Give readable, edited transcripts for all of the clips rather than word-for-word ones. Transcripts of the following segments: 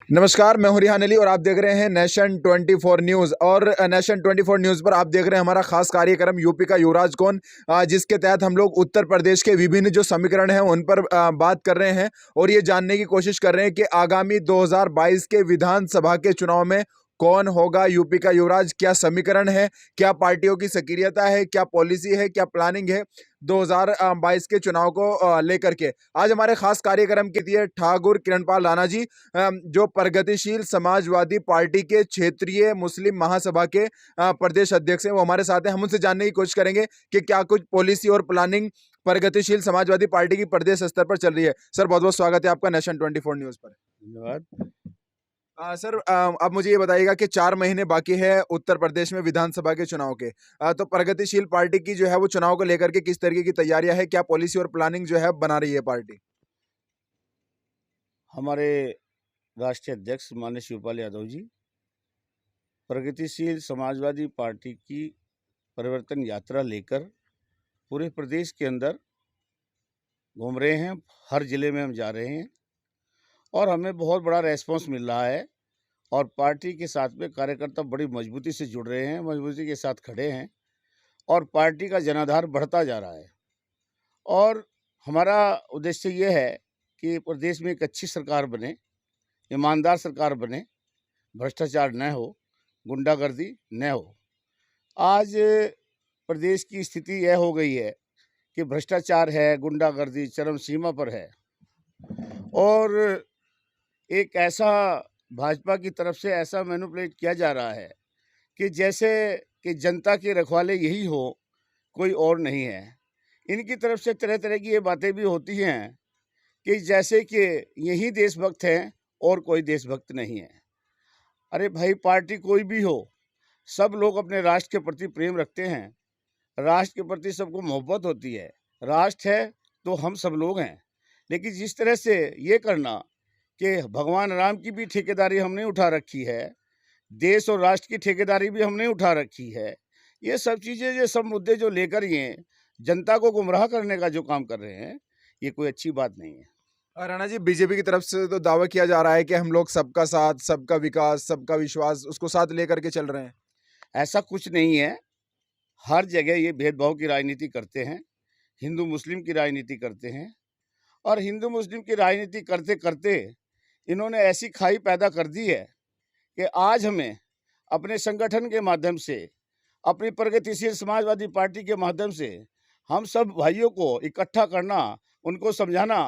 नमस्कार, मैं हूं रिहान अली और आप देख रहे हैं नेशन 24 न्यूज़। और नेशन 24 न्यूज़ पर आप देख रहे हैं हमारा खास कार्यक्रम यूपी का युवराज कौन, जिसके तहत हम लोग उत्तर प्रदेश के विभिन्न जो समीकरण हैं उन पर बात कर रहे हैं और ये जानने की कोशिश कर रहे हैं कि आगामी 2022 के विधानसभा के चुनाव में कौन होगा यूपी का युवराज। क्या समीकरण है, क्या पार्टियों की सक्रियता है, क्या पॉलिसी है, क्या प्लानिंग है 2022 के चुनाव को लेकर के। आज हमारे खास कार्यक्रम के लिए ठाकुर किरणपाल राणा जी, जो प्रगतिशील समाजवादी पार्टी के क्षेत्रीय मुस्लिम महासभा के प्रदेश अध्यक्ष हैं, वो हमारे साथ हैं। हम उनसे जानने की कोशिश करेंगे कि क्या कुछ पॉलिसी और प्लानिंग प्रगतिशील समाजवादी पार्टी की प्रदेश स्तर पर चल रही है। सर, बहुत बहुत स्वागत है आपका नेशन 24 न्यूज़ पर। धन्यवाद। सर, आप मुझे ये बताइएगा कि 4 महीने बाकी है उत्तर प्रदेश में विधानसभा के चुनाव के। तो प्रगतिशील पार्टी की जो है वो चुनाव को लेकर के किस तरीके की तैयारियां है, क्या पॉलिसी और प्लानिंग जो है बना रही है पार्टी? हमारे राष्ट्रीय अध्यक्ष माननीय शिवपाल यादव जी प्रगतिशील समाजवादी पार्टी की परिवर्तन यात्रा लेकर पूरे प्रदेश के अंदर घूम रहे हैं। हर जिले में हम जा रहे हैं और हमें बहुत बड़ा रेस्पॉन्स मिल रहा है और पार्टी के साथ में कार्यकर्ता बड़ी मजबूती से जुड़ रहे हैं, मजबूती के साथ खड़े हैं और पार्टी का जनाधार बढ़ता जा रहा है। और हमारा उद्देश्य ये है कि प्रदेश में एक अच्छी सरकार बने, ईमानदार सरकार बने, भ्रष्टाचार न हो, गुंडागर्दी न हो। आज प्रदेश की स्थिति यह हो गई है कि भ्रष्टाचार है, गुंडागर्दी चरम सीमा पर है और एक ऐसा भाजपा की तरफ से ऐसा मैनिपुलेट किया जा रहा है कि जैसे कि जनता के रखवाले यही हो, कोई और नहीं है। इनकी तरफ से तरह तरह की ये बातें भी होती हैं कि जैसे कि यही देशभक्त हैं और कोई देशभक्त नहीं है। अरे भाई, पार्टी कोई भी हो, सब लोग अपने राष्ट्र के प्रति प्रेम रखते हैं, राष्ट्र के प्रति सबको मोहब्बत होती है। राष्ट्र है तो हम सब लोग हैं। लेकिन जिस तरह से ये करना कि भगवान राम की भी ठेकेदारी हमने उठा रखी है, देश और राष्ट्र की ठेकेदारी भी हमने उठा रखी है, ये सब चीज़ें, ये सब मुद्दे जो लेकर ये जनता को गुमराह करने का जो काम कर रहे हैं, ये कोई अच्छी बात नहीं है। राणा जी, बीजेपी की तरफ से तो दावा किया जा रहा है कि हम लोग सबका साथ, सबका विकास, सबका विश्वास उसको साथ लेकर के चल रहे हैं। ऐसा कुछ नहीं है। हर जगह ये भेदभाव की राजनीति करते हैं, हिंदू मुस्लिम की राजनीति करते हैं और हिंदू मुस्लिम की राजनीति करते करते इन्होंने ऐसी खाई पैदा कर दी है कि आज हमें अपने संगठन के माध्यम से, अपनी प्रगतिशील समाजवादी पार्टी के माध्यम से हम सब भाइयों को इकट्ठा करना, उनको समझाना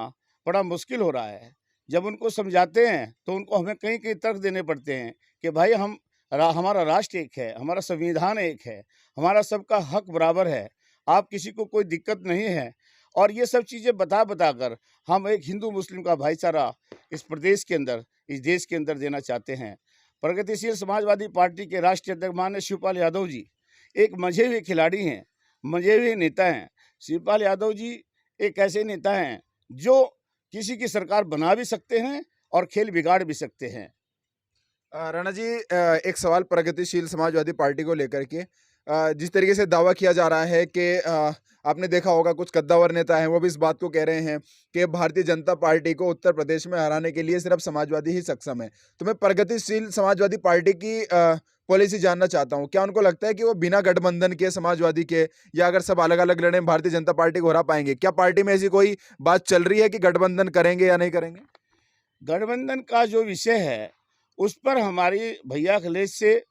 बड़ा मुश्किल हो रहा है। जब उनको समझाते हैं तो उनको हमें कई कई तर्क देने पड़ते हैं कि भाई हमारा राष्ट्र एक है, हमारा संविधान एक है, हमारा सबका हक बराबर है, आप किसी को कोई दिक्कत नहीं है। और ये सब चीज़ें बता बता कर हम एक हिंदू मुस्लिम का भाईचारा इस प्रदेश के अंदर, इस देश के अंदर देना चाहते हैं। प्रगतिशील समाजवादी पार्टी के राष्ट्रीय अध्यक्ष माननीय शिवपाल यादव जी एक मंझे हुए खिलाड़ी हैं, मंझे हुए नेता हैं। शिवपाल यादव जी एक ऐसे नेता हैं जो किसी की सरकार बना भी सकते हैं और खेल बिगाड़ भी सकते हैं। राणा जी, एक सवाल प्रगतिशील समाजवादी पार्टी को लेकर के। जिस तरीके से दावा किया जा रहा है कि आपने देखा होगा कुछ कद्दावर नेता हैं, वो भी इस बात को कह रहे हैं कि भारतीय जनता पार्टी को उत्तर प्रदेश में हराने के लिए सिर्फ समाजवादी ही सक्षम है। तो मैं प्रगतिशील समाजवादी पार्टी की पॉलिसी जानना चाहता हूँ। क्या उनको लगता है कि वो बिना गठबंधन के समाजवादी के, या अगर सब अलग अलग लड़े, भारतीय जनता पार्टी को हरा पाएंगे? क्या पार्टी में ऐसी कोई बात चल रही है कि गठबंधन करेंगे या नहीं करेंगे? गठबंधन का जो विषय है उस पर हमारी भैया अखिलेश से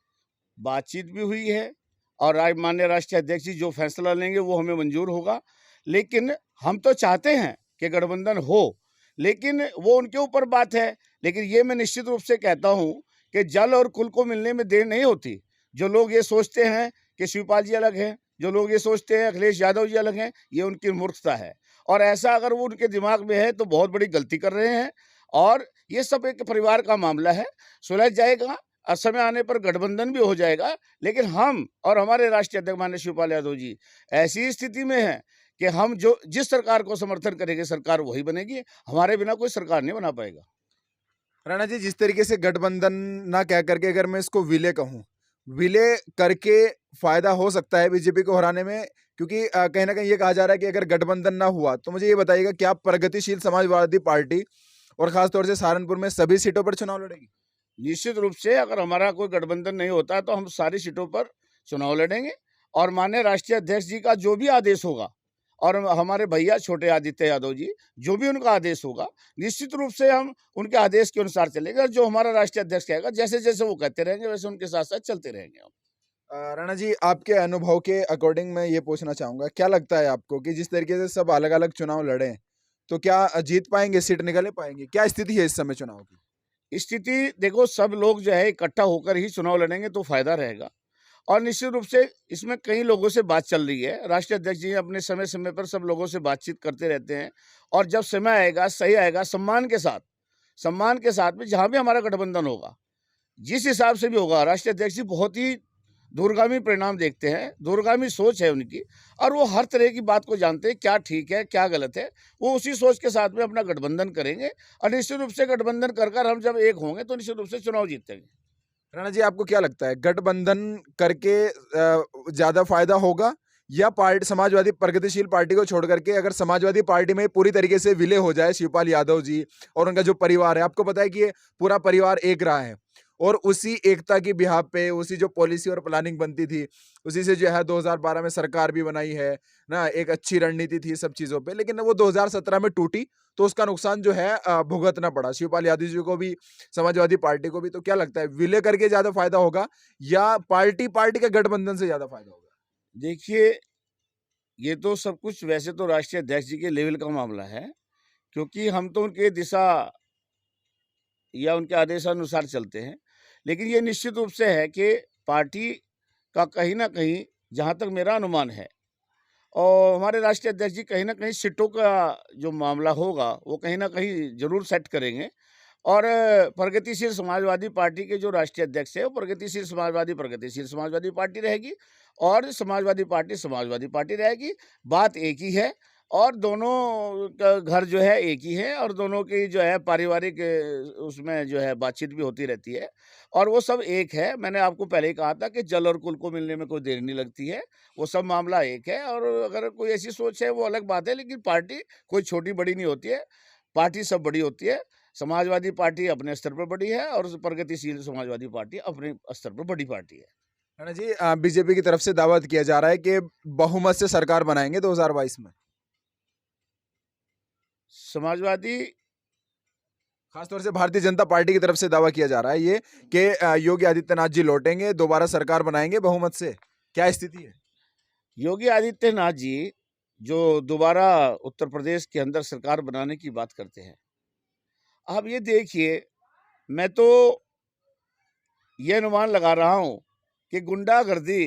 बातचीत भी हुई है और माननीय राष्ट्रीय अध्यक्ष जी जो फैसला लेंगे वो हमें मंजूर होगा। लेकिन हम तो चाहते हैं कि गठबंधन हो, लेकिन वो उनके ऊपर बात है। लेकिन ये मैं निश्चित रूप से कहता हूँ कि जल और कुल को मिलने में देर नहीं होती। जो लोग ये सोचते हैं कि शिवपाल जी अलग हैं, जो लोग ये सोचते हैं अखिलेश यादव जी अलग हैं, ये उनकी मूर्खता है। और ऐसा अगर वो उनके दिमाग में है तो बहुत बड़ी गलती कर रहे हैं। और ये सब एक परिवार का मामला है, सुलझ जाएगा और समय आने पर गठबंधन भी हो जाएगा। लेकिन हम और हमारे राष्ट्रीय अध्यक्ष माननीय शिवपाल यादव जी ऐसी स्थिति में है कि हम जो जिस सरकार को समर्थन करेंगे सरकार वही बनेगी, हमारे बिना कोई सरकार नहीं बना पाएगा। राणा जी, जिस तरीके से गठबंधन ना कह करके अगर मैं इसको विलय कहूँ, विलय करके फायदा हो सकता है बीजेपी को हराने में, क्योंकि कहीं ना कहीं ये कहा जा रहा है कि अगर गठबंधन ना हुआ तो मुझे ये बताइएगा, क्या प्रगतिशील समाजवादी पार्टी और खासतौर से सहारनपुर में सभी सीटों पर चुनाव लड़ेगी? निश्चित रूप से अगर हमारा कोई गठबंधन नहीं होता तो हम सारी सीटों पर चुनाव लड़ेंगे और माननीय राष्ट्रीय अध्यक्ष जी का जो भी आदेश होगा और हमारे भैया छोटे आदित्य यादव जी जो भी उनका आदेश होगा, निश्चित रूप से हम उनके आदेश के अनुसार चलेंगे और जो हमारा राष्ट्रीय अध्यक्ष कहेगा, जैसे जैसे वो कहते रहेंगे वैसे उनके साथ साथ चलते रहेंगे हम। राणा जी, आपके अनुभव के अकॉर्डिंग मैं ये पूछना चाहूंगा, क्या लगता है आपको कि जिस तरीके से सब अलग अलग चुनाव लड़े, तो क्या जीत पाएंगे, सीट निकाले पाएंगे? क्या स्थिति है इस समय चुनाव की? स्थिति देखो, सब लोग जो है इकट्ठा होकर ही चुनाव लड़ेंगे तो फायदा रहेगा और निश्चित रूप से इसमें कई लोगों से बात चल रही है। राष्ट्रीय अध्यक्ष जी अपने समय समय पर सब लोगों से बातचीत करते रहते हैं और जब समय आएगा, सही आएगा, सम्मान के साथ में जहाँ भी हमारा गठबंधन होगा, जिस हिसाब से भी होगा, राष्ट्रीय अध्यक्ष जी बहुत ही दूरगामी परिणाम देखते हैं, दूरगामी सोच है उनकी और वो हर तरह की बात को जानते हैं, क्या ठीक है क्या गलत है। वो उसी सोच के साथ में अपना गठबंधन करेंगे और निश्चित रूप से गठबंधन कर हम जब एक होंगे तो निश्चित रूप से चुनाव जीतेंगे। राणा जी, आपको क्या लगता है, गठबंधन करके ज्यादा फायदा होगा या पार्टी समाजवादी प्रगतिशील पार्टी को छोड़ करके अगर समाजवादी पार्टी में पूरी तरीके से विलय हो जाए शिवपाल यादव जी और उनका जो परिवार है, आपको पता है कि ये पूरा परिवार एक रहा है और उसी एकता की बिहाफ पे उसी जो पॉलिसी और प्लानिंग बनती थी, उसी से जो है 2012 में सरकार भी बनाई है ना, एक अच्छी रणनीति थी सब चीजों पे, लेकिन वो 2017 में टूटी तो उसका नुकसान जो है भुगतना पड़ा शिवपाल यादव जी को भी, समाजवादी पार्टी को भी। तो क्या लगता है, विलय करके ज्यादा फायदा होगा या पार्टी पार्टी के गठबंधन से ज्यादा फायदा होगा? देखिए, ये तो सब कुछ वैसे तो राष्ट्रीय अध्यक्ष जी के लेवल का मामला है, क्योंकि हम तो उनके दिशा या उनके आदेशानुसार चलते हैं। लेकिन ये निश्चित रूप से है कि पार्टी का कहीं न कहीं, जहाँ तक मेरा अनुमान है, और हमारे राष्ट्रीय अध्यक्ष जी कहीं न कहीं सीटों का जो मामला होगा, वो कहीं न कहीं ज़रूर सेट करेंगे और प्रगतिशील समाजवादी पार्टी के जो राष्ट्रीय अध्यक्ष है, वो प्रगतिशील समाजवादी पार्टी रहेगी और समाजवादी पार्टी रहेगी। बात एक ही है और दोनों का घर जो है एक ही है और दोनों की जो है पारिवारिक उसमें जो है बातचीत भी होती रहती है और वो सब एक है। मैंने आपको पहले ही कहा था कि जल और कुल को मिलने में कोई देर नहीं लगती है, वो सब मामला एक है और अगर कोई ऐसी सोच है वो अलग बात है, लेकिन पार्टी कोई छोटी-बड़ी नहीं होती है, पार्टी सब बड़ी होती है। समाजवादी पार्टी अपने स्तर पर बड़ी है और प्रगतिशील समाजवादी पार्टी अपने स्तर पर बड़ी पार्टी है। राणा जी, बीजेपी की तरफ से दावा किया जा रहा है कि बहुमत से सरकार बनाएंगे 2022 में। समाजवादी खासतौर से भारतीय जनता पार्टी की तरफ से दावा किया जा रहा है ये कि योगी आदित्यनाथ जी लौटेंगे, दोबारा सरकार बनाएंगे बहुमत से। क्या स्थिति है? योगी आदित्यनाथ जी जो दोबारा उत्तर प्रदेश के अंदर सरकार बनाने की बात करते हैं, आप ये देखिए, मैं तो ये अनुमान लगा रहा हूँ कि गुंडागर्दी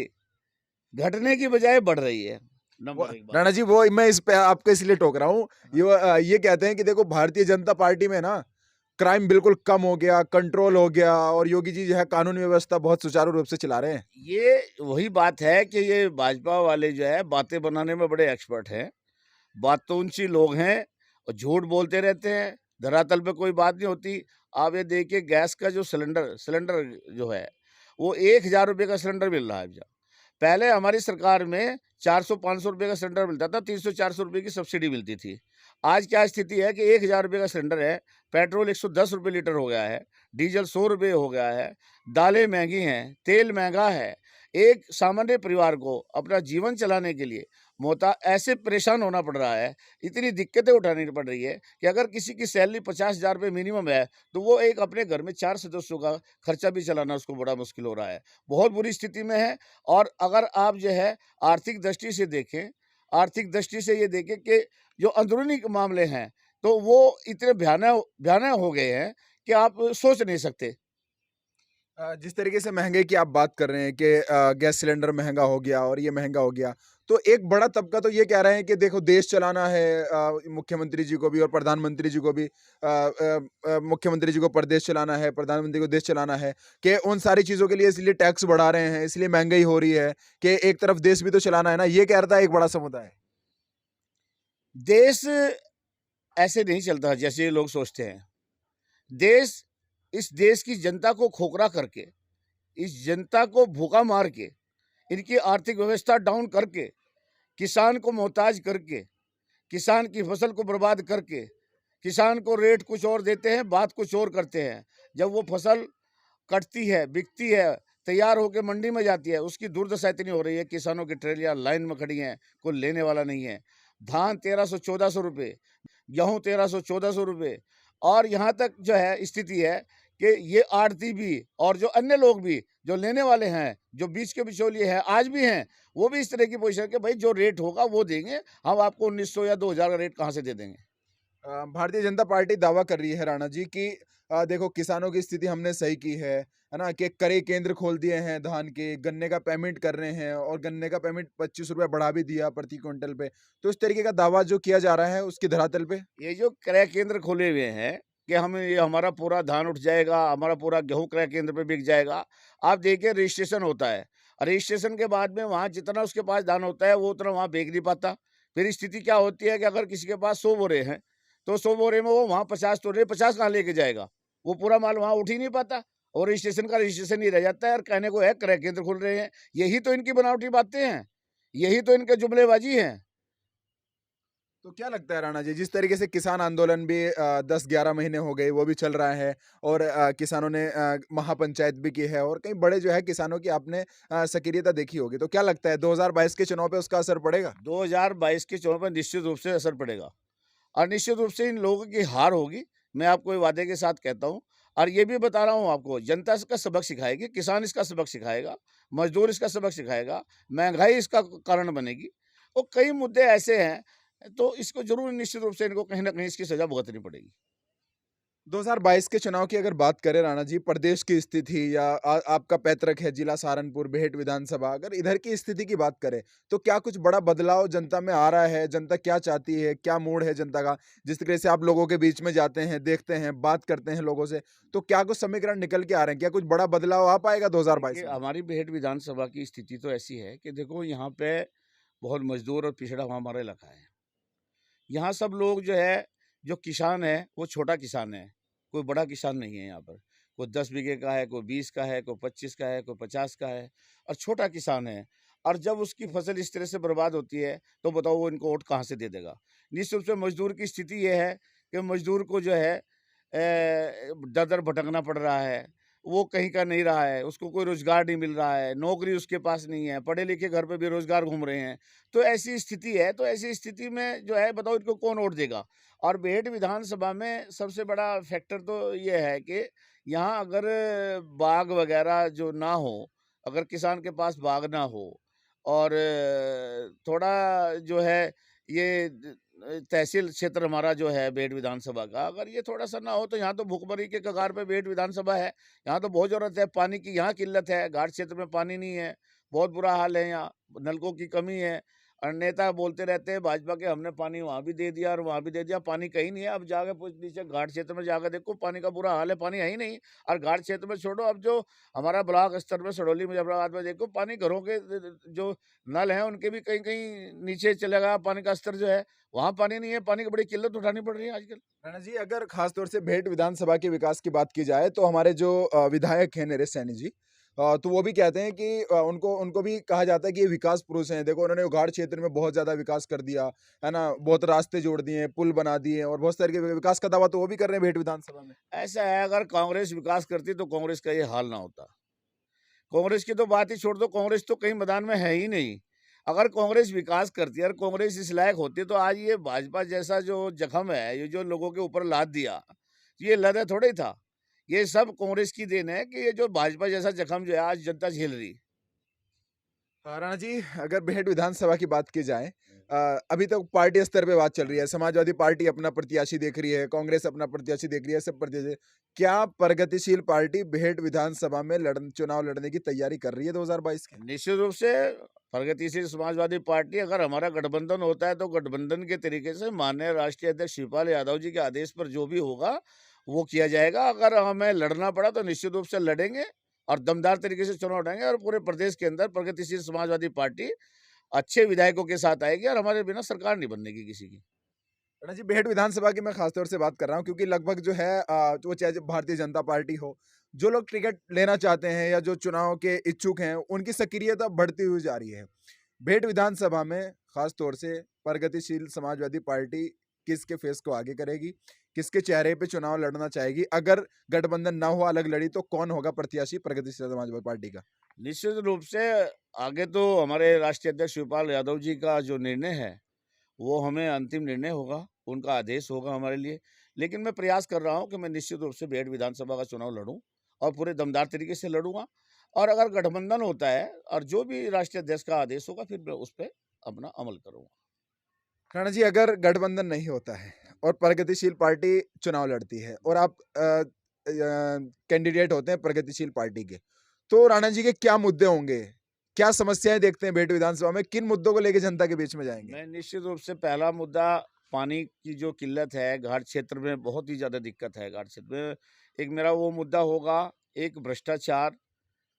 घटने की बजाय बढ़ रही है। नंबर एक बात। राणा जी, वो मैं इस पे आपको इसलिए टोक रहा हूँ, ये कहते हैं कि देखो भारतीय जनता पार्टी में ना क्राइम बिल्कुल कम हो गया, कंट्रोल हो गया और योगी जी जो है कानून व्यवस्था बहुत सुचारू रूप से चला रहे हैं। ये वही बात है कि ये भाजपा वाले जो है बातें बनाने में बड़े एक्सपर्ट हैं, बातूंची लोग हैं और झूठ बोलते रहते हैं, धरातल पे कोई बात नहीं होती। आप ये देखिए, गैस का जो सिलेंडर जो है वो 1000 रुपये का सिलेंडर मिल रहा है अब। पहले हमारी सरकार में 400-500 रुपये का सिलेंडर मिलता था, 300-400 रुपये की सब्सिडी मिलती थी। आज क्या स्थिति है कि 1000 रुपये का सिलेंडर है, पेट्रोल 110 रुपये लीटर हो गया है, डीजल 100 रुपये हो गया है, दालें महंगी हैं, तेल महंगा है। एक सामान्य परिवार को अपना जीवन चलाने के लिए ऐसे परेशान होना पड़ रहा है, इतनी दिक्कतें उठानी पड़ रही है कि अगर किसी की सैलरी 50,000 रुपये मिनिमम है, तो वो एक अपने घर में 4 सदस्यों का खर्चा भी चलाना उसको बड़ा मुश्किल हो रहा है। बहुत बुरी स्थिति में है और अगर आप जो है आर्थिक दृष्टि से ये देखें कि जो अंदरूनी मामले हैं, तो वो इतने भयानक हो गए हैं कि आप सोच नहीं सकते। जिस तरीके से महंगाई की आप बात कर रहे हैं कि गैस सिलेंडर महंगा हो गया और ये महंगा हो गया, तो एक बड़ा तबका तो ये कह रहे हैं कि देखो देश चलाना है, मुख्यमंत्री जी को भी और प्रधानमंत्री जी को भी, मुख्यमंत्री जी को प्रदेश चलाना है, प्रधानमंत्री को देश चलाना है, कि उन सारी चीज़ों के लिए इसलिए टैक्स बढ़ा रहे हैं, इसलिए महंगाई हो रही है कि एक तरफ देश भी तो चलाना है ना, ये कह रहा था एक बड़ा समुदाय। देश ऐसे नहीं चलता जैसे ये लोग सोचते हैं। देश, इस देश की जनता को खोखला करके, इस जनता को भूखा मार के, इनकी आर्थिक व्यवस्था डाउन करके, किसान को मोहताज करके, किसान की फसल को बर्बाद करके किसान को रेट कुछ और देते हैं, बात कुछ और करते हैं। जब वो फसल कटती है, बिकती है, तैयार होकर मंडी में जाती है, उसकी दुर्दशा इतनी हो रही है, किसानों की ट्रेलियां लाइन में खड़ी हैं, कोई लेने वाला नहीं है। धान 1300-1400 रुपये, गेहूँ 1300-1400 रुपये, और यहाँ तक जो है स्थिति है कि ये आड़ती भी और जो अन्य लोग भी जो लेने वाले हैं, जो बीच के बिचौलिए हैं, आज भी हैं, वो भी इस तरह की पोजीशन है कि भाई जो रेट होगा वो देंगे, हम आपको 1900 या 2000 का रेट कहाँ से दे देंगे। भारतीय जनता पार्टी दावा कर रही है राणा जी कि देखो किसानों की स्थिति हमने सही की है ना, कि क्रय केंद्र खोल दिए हैं धान के, गन्ने का पेमेंट कर रहे हैं और गन्ने का पेमेंट 25 रुपए बढ़ा भी दिया प्रति क्विंटल पे। तो इस तरीके का दावा जो किया जा रहा है उसकी धरातल पे ये जो क्रय केंद्र खोले हुए हैं कि हम ये हमारा पूरा धान उठ जाएगा, हमारा पूरा गेहूँ क्रय केंद्र पे बिक जाएगा। आप देखिए रजिस्ट्रेशन होता है, रजिस्ट्रेशन के बाद में वहाँ जितना उसके पास धान होता है वो उतना वहाँ बेच नहीं पाता। फिर स्थिति क्या होती है कि अगर किसी के पास 100 बोरे हैं, तो 100 बोरे में वो वहाँ 50 तोड़े, 50 कहाँ लेके जाएगा? वो पूरा माल वहाँ उठ ही नहीं पाता और रजिस्ट्रेशन का रजिस्ट्रेशन ही रह जाता है। और कहने को है क्रय केंद्र खुल रहे हैं, यही तो इनकी बनावटी बातें हैं, यही तो इनके जुमलेबाजी हैं। तो क्या लगता है राणा जी, जिस तरीके से किसान आंदोलन भी 10-11 महीने हो गए वो भी चल रहा है और किसानों ने महापंचायत भी की है और कई बड़े जो है किसानों की आपने सक्रियता देखी होगी, तो क्या लगता है 2022 के चुनाव पे उसका असर पड़ेगा? 2022 के चुनाव पर निश्चित रूप से असर पड़ेगा और निश्चित रूप से इन लोगों की हार होगी। मैं आपको ये वादे के साथ कहता हूँ और ये भी बता रहा हूँ आपको, जनता इसका सबक सिखाएगी, किसान इसका सबक सिखाएगा, मजदूर इसका सबक सिखाएगा, महंगाई इसका कारण बनेगी और कई मुद्दे ऐसे हैं, तो इसको जरूर निश्चित रूप से इनको कहीं ना कहीं इसकी सजा भुगतनी पड़ेगी। 2022 के चुनाव की अगर बात करें राणा जी, प्रदेश की स्थिति या आपका पैतृक है जिला सहारनपुर, बेहट विधानसभा, अगर इधर की स्थिति की बात करें तो क्या कुछ बड़ा बदलाव जनता में आ रहा है? जनता क्या चाहती है? क्या मूड है जनता का? जिस तरह से आप लोगों के बीच में जाते हैं, देखते हैं, बात करते हैं लोगों से, तो क्या कुछ समीकरण निकल के आ रहे हैं? क्या कुछ बड़ा बदलाव आ पाएगा 2022 देखिए, में? हमारी बेहट विधानसभा की स्थिति तो ऐसी है कि देखो यहाँ पे बहुत मजदूर और पिछड़ा हुआ हमारा इलाका है। यहाँ सब लोग जो है, जो किसान है वो छोटा किसान है, कोई बड़ा किसान नहीं है यहाँ पर। कोई 10 बीघे का है, कोई 20 का है, कोई 25 का है, कोई 50 का है और छोटा किसान है। और जब उसकी फसल इस तरह से बर्बाद होती है तो बताओ वो इनको वोट कहाँ से दे देगा? निश्चित रूप से मजदूर की स्थिति ये है कि मजदूर को जो है दर-दर भटकना पड़ रहा है। वो कहीं का नहीं रहा है, उसको कोई रोज़गार नहीं मिल रहा है, नौकरी उसके पास नहीं है, पढ़े-लिखे घर पे बेरोज़गार घूम रहे हैं। तो ऐसी स्थिति है, तो ऐसी स्थिति में जो है बताओ इनको कौन वोट देगा? और बेहट विधानसभा में सबसे बड़ा फैक्टर तो ये है कि यहाँ अगर बाग वगैरह जो ना हो, अगर किसान के पास बाग ना हो और थोड़ा जो है ये तहसील क्षेत्र हमारा जो है बेहट विधानसभा का, अगर ये थोड़ा-सा ना हो तो यहाँ तो भुखमरी के कगार पे बेहट विधानसभा है। यहाँ तो बहुत ज़रूरत है, पानी की यहाँ किल्लत है, घाट क्षेत्र में पानी नहीं है, बहुत बुरा हाल है यहाँ, नलकों की कमी है। और नेता बोलते रहते हैं भाजपा के हमने पानी वहाँ भी दे दिया और वहाँ भी दे दिया, पानी कहीं नहीं है। अब जाके पूछ लीजिए घाट क्षेत्र में जाकर देखो पानी का बुरा हाल है, पानी है ही नहीं। और घाट क्षेत्र में छोड़ो, अब जो हमारा ब्लॉक स्तर में सड़ौली मुजफ्फराबाद में देखो पानी घरों के जो नल हैं उनके भी कहीं-कहीं नीचे चला गया पानी का स्तर जो है, वहाँ पानी नहीं है, पानी की बड़ी किल्लत उठानी पड़ रही है आजकल। राणा जी, अगर खास तौर से बेहट विधानसभा के विकास की बात की जाए तो हमारे जो विधायक हैं नरेश सैनी जी, तो वो भी कहते हैं कि उनको उनको भी कहा जाता है कि ये विकास पुरुष हैं। देखो उन्होंने उघाड़ क्षेत्र में बहुत ज़्यादा विकास कर दिया, है ना? बहुत रास्ते जोड़ दिए, पुल बना दिए और बहुत सारे के विकास का दावा तो वो भी कर रहे हैं बेहट विधानसभा में। ऐसा है, अगर कांग्रेस विकास करती तो कांग्रेस का ये हाल ना होता। कांग्रेस की तो बात ही छोड़ दो, कांग्रेस तो कहीं मैदान में है ही नहीं। अगर कांग्रेस विकास करती है और कांग्रेस इस लायक होती तो आज ये भाजपा जैसा जो जख्म है, ये जो लोगों के ऊपर लाद दिया, ये लदे थोड़े ही था। ये सब कांग्रेस की देन है कि ये जो भाजपा जैसा जख्म जो है आज जनता झेल रही। राणा जी, अगर बेहट विधानसभा की बात की जाए, अभी तक पार्टी स्तर पे बात चल रही है, समाजवादी पार्टी अपना प्रत्याशी देख रही है, कांग्रेस अपना प्रत्याशी देख रही है, सब प्रत्याशी। क्या प्रगतिशील पार्टी बेहट विधानसभा में चुनाव लड़ने की तैयारी कर रही है 2022 की? निश्चित रूप से प्रगतिशील समाजवादी पार्टी, अगर हमारा गठबंधन होता है तो गठबंधन के तरीके से माननीय राष्ट्रीय अध्यक्ष शिवपाल यादव जी के आदेश पर जो भी होगा वो किया जाएगा। अगर हमें लड़ना पड़ा तो निश्चित रूप से लड़ेंगे और दमदार तरीके से चुनाव लड़ेंगे और पूरे प्रदेश के अंदर प्रगतिशील समाजवादी पार्टी अच्छे विधायकों के साथ आएगी और हमारे बिना सरकार नहीं बनने किसी की। राणा जी, बेहट विधानसभा की मैं खास तौर से बात कर रहा हूँ क्योंकि लगभग जो है वो चाहे भारतीय जनता पार्टी हो, जो लोग टिकट लेना चाहते हैं या जो चुनाव के इच्छुक हैं, उनकी सक्रियता बढ़ती हुई जा रही है। बेहट विधानसभा में खास तौर से प्रगतिशील समाजवादी पार्टी किसके फेस को आगे करेगी, किसके चेहरे पे चुनाव लड़ना चाहेगी? अगर गठबंधन ना हुआ, अलग लड़ी, तो कौन होगा प्रत्याशी प्रगतिशील समाजवादी पार्टी का? निश्चित रूप से आगे तो हमारे राष्ट्रीय अध्यक्ष शिवपाल यादव जी का जो निर्णय है, वो हमें अंतिम निर्णय होगा, उनका आदेश होगा हमारे लिए। लेकिन मैं प्रयास कर रहा हूँ कि मैं निश्चित रूप से बेड विधानसभा का चुनाव लड़ूँ और पूरे दमदार तरीके से लड़ूँगा। और अगर गठबंधन होता है और जो भी राष्ट्रीय अध्यक्ष का आदेश होगा, फिर मैं उस पे अपना अमल करूँगा। राणा जी, अगर गठबंधन नहीं होता है और प्रगतिशील पार्टी चुनाव लड़ती है और आप कैंडिडेट होते हैं प्रगतिशील पार्टी के, तो राणा जी के क्या मुद्दे होंगे? क्या समस्याएं देखते हैं बेट विधानसभा में? किन मुद्दों को लेके जनता के बीच में जाएंगे? मैं निश्चित रूप से पहला मुद्दा पानी की जो किल्लत है, घाट क्षेत्र में बहुत ही ज़्यादा दिक्कत है घाट क्षेत्र में। एक मेरा वो मुद्दा होगा, एक भ्रष्टाचार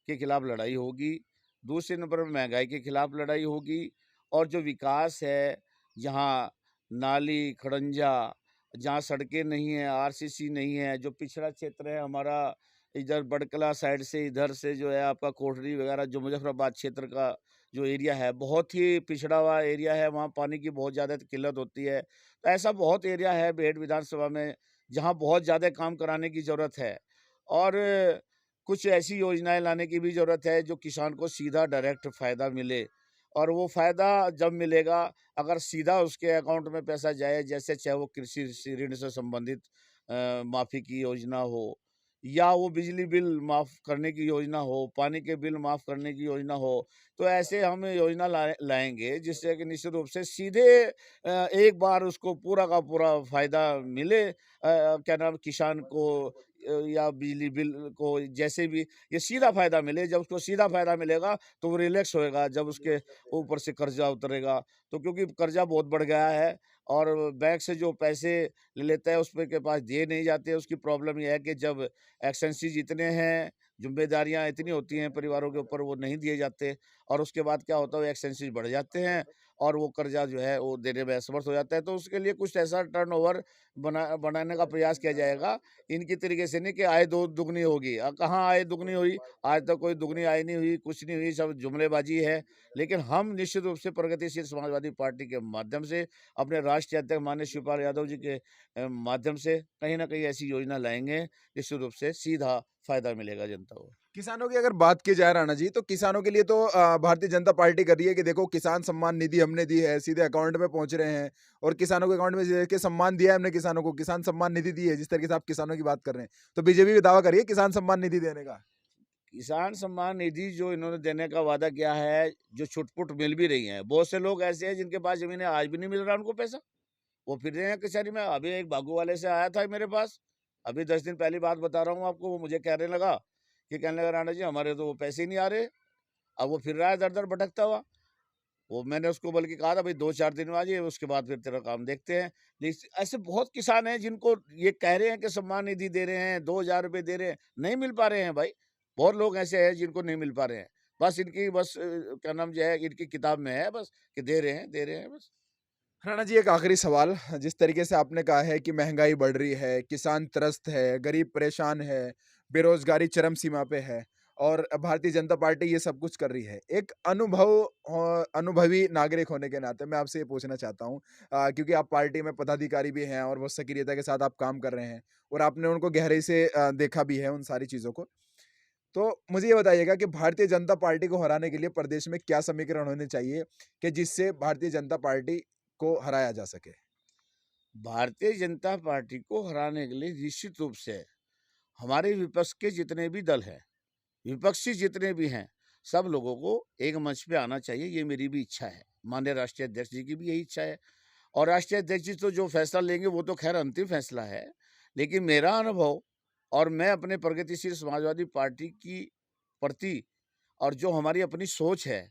के खिलाफ लड़ाई होगी, दूसरे नंबर पर महंगाई के खिलाफ लड़ाई होगी और जो विकास है, जहाँ नाली, खड़ंजा, जहाँ सड़कें नहीं हैं, आरसीसी नहीं है, जो पिछड़ा क्षेत्र है हमारा, इधर बड़कला साइड से, इधर से जो है आपका कोठरी वगैरह, जो मुजफ्फराबाद क्षेत्र का जो एरिया है, बहुत ही पिछड़ा हुआ एरिया है, वहाँ पानी की बहुत ज़्यादा किल्लत होती है। तो ऐसा बहुत एरिया है बेड विधानसभा में, जहाँ बहुत ज़्यादा काम कराने की ज़रूरत है और कुछ ऐसी योजनाएं लाने की भी ज़रूरत है जो किसान को सीधा डायरेक्ट फ़ायदा मिले। और वो फ़ायदा जब मिलेगा, अगर सीधा उसके अकाउंट में पैसा जाए, जैसे चाहे वो कृषि ऋण से संबंधित माफ़ी की योजना हो, या वो बिजली बिल माफ़ करने की योजना हो, पानी के बिल माफ़ करने की योजना हो, तो ऐसे हम योजना लाएंगे जिससे कि निश्चित रूप से सीधे एक बार उसको पूरा का पूरा फ़ायदा मिले, क्या नाम, किसान को या बिजली बिल को, जैसे भी ये सीधा फ़ायदा मिले। जब उसको सीधा फ़ायदा मिलेगा तो वो रिलैक्स होएगा, जब उसके ऊपर से कर्जा उतरेगा। तो क्योंकि कर्जा बहुत बढ़ गया है और बैंक से जो पैसे ले लेता है, उसपे के पास दिए नहीं जाते। उसकी प्रॉब्लम ये है कि जब एक्सपेंसेस इतने हैं, ज़िम्मेदारियाँ इतनी होती हैं परिवारों के ऊपर, वो नहीं दिए जाते और उसके बाद क्या होता है, वो एक्सपेंसेस बढ़ जाते हैं और वो कर्जा जो है वो देने में असमर्थ हो जाता है। तो उसके लिए कुछ ऐसा टर्नओवर बनाने का प्रयास किया जाएगा, इनकी तरीके से नहीं कि आय दो दुगनी होगी। कहाँ आय दुगनी हुई? आज तक कोई दुगनी आय नहीं हुई, कुछ नहीं हुई, सब जुमलेबाजी है। लेकिन हम निश्चित रूप से प्रगतिशील समाजवादी पार्टी के माध्यम से, अपने राष्ट्रीय अध्यक्ष माननीय शिवपाल यादव जी के माध्यम से कहीं न कहीं ऐसी योजना लाएँगे, निश्चित रूप से सीधा फ़ायदा मिलेगा जनता को। किसानों की अगर बात की जाए राणा जी, तो किसानों के लिए तो भारतीय जनता पार्टी कर रही है कि देखो किसान सम्मान निधि हमने दी है, सीधे अकाउंट में पहुंच रहे हैं और किसानों के अकाउंट में के सम्मान दिया है हमने किसानों को, किसान सम्मान निधि दी है। जिस तरीके से आप किसानों की बात कर रहे हैं, तो बीजेपी भी दावा करिए किसान सम्मान निधि देने का। किसान सम्मान निधि जो इन्होंने देने का वादा किया है, जो छुट-पुट मिल भी रही हैं। बहुत से लोग ऐसे हैं जिनके पास ज़मीन है, आज भी नहीं मिल रहा उनको पैसा। वो फिर रहे हैं कचहरी में। अभी एक बागू वाले से आया था मेरे पास, अभी 10 दिन पहली बात बता रहा हूँ आपको, वो मुझे कहने लगा कि कहने लगा, "राणा जी, हमारे तो वो पैसे ही नहीं आ रहे।" अब वो फिर रहा है दर-दर भटकता हुआ। वो मैंने उसको बल्कि कहा था, "भई 2-4 दिन में आ जाइए, उसके बाद फिर तेरा काम देखते हैं।" ऐसे बहुत किसान हैं जिनको ये कह रहे हैं कि सम्मान निधि दे रहे हैं, 2000 रुपए दे रहे हैं, नहीं मिल पा रहे हैं भाई। बहुत लोग ऐसे हैं जिनको नहीं मिल पा रहे हैं। बस इनकी बस क्या नाम जो है, इनकी किताब में है बस कि दे रहे हैं बस। राणा जी, एक आखिरी सवाल, जिस तरीके से आपने कहा है कि महंगाई बढ़ रही है, किसान त्रस्त है, गरीब परेशान है, बेरोजगारी चरम सीमा पे है और भारतीय जनता पार्टी ये सब कुछ कर रही है। एक अनुभवी नागरिक होने के नाते मैं आपसे ये पूछना चाहता हूँ, क्योंकि आप पार्टी में पदाधिकारी भी हैं और बहुत सक्रियता के साथ आप काम कर रहे हैं और आपने उनको गहराई से देखा भी है उन सारी चीज़ों को। तो मुझे ये बताइएगा कि भारतीय जनता पार्टी को हराने के लिए प्रदेश में क्या समीकरण होने चाहिए कि जिससे भारतीय जनता पार्टी को हराया जा सके? भारतीय जनता पार्टी को हराने के लिए निश्चित रूप से हमारे विपक्ष के जितने भी दल हैं, विपक्षी जितने भी हैं, सब लोगों को एक मंच पे आना चाहिए, ये मेरी भी इच्छा है। माननीय राष्ट्रीय अध्यक्ष जी की भी यही इच्छा है और राष्ट्रीय अध्यक्ष जी तो जो फैसला लेंगे वो तो खैर अंतिम फैसला है। लेकिन मेरा अनुभव और मैं अपने प्रगतिशील समाजवादी पार्टी की प्रति और जो हमारी अपनी सोच है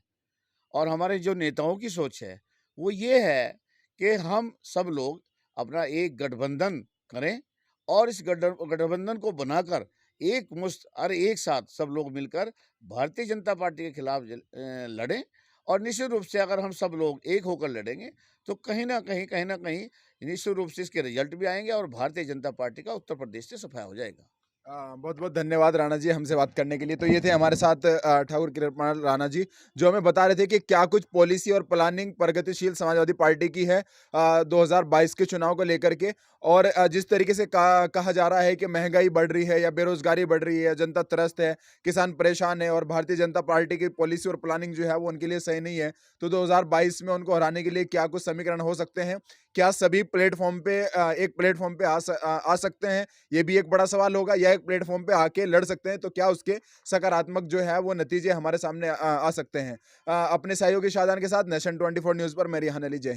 और हमारे जो नेताओं की सोच है, वो ये है कि हम सब लोग अपना एक गठबंधन करें और इस गठबंधन को बनाकर एक मुश्त और एक साथ सब लोग मिलकर भारतीय जनता पार्टी के खिलाफ लड़ें। और निश्चित रूप से अगर हम सब लोग एक होकर लड़ेंगे, तो कहीं न कहीं निश्चित रूप से इसके रिजल्ट भी आएँगे और भारतीय जनता पार्टी का उत्तर प्रदेश से सफाया हो जाएगा। बहुत बहुत धन्यवाद राणा जी हमसे बात करने के लिए। तो ये थे हमारे साथ ठाकुर किरतपाल राणा जी, जो हमें बता रहे थे कि क्या कुछ पॉलिसी और प्लानिंग प्रगतिशील समाजवादी पार्टी की है 2022 के चुनाव को लेकर के। और जिस तरीके से कहा जा रहा है कि महंगाई बढ़ रही है या बेरोजगारी बढ़ रही है, जनता त्रस्त है, किसान परेशान है और भारतीय जनता पार्टी की पॉलिसी और प्लानिंग जो है वो उनके लिए सही नहीं है। तो 2022 में उनको हराने के लिए क्या कुछ समीकरण हो सकते हैं? क्या सभी प्लेटफॉर्म पे एक प्लेटफॉर्म पे आ सकते हैं? ये भी एक बड़ा सवाल होगा, या एक प्लेटफॉर्म पे आके लड़ सकते हैं, तो क्या उसके सकारात्मक जो है वो नतीजे हमारे सामने आ सकते हैं। अपने सहयोगी शाहजान के साथ नेशन 24 न्यूज़ पर मैं रिहान अली। जय हिंद।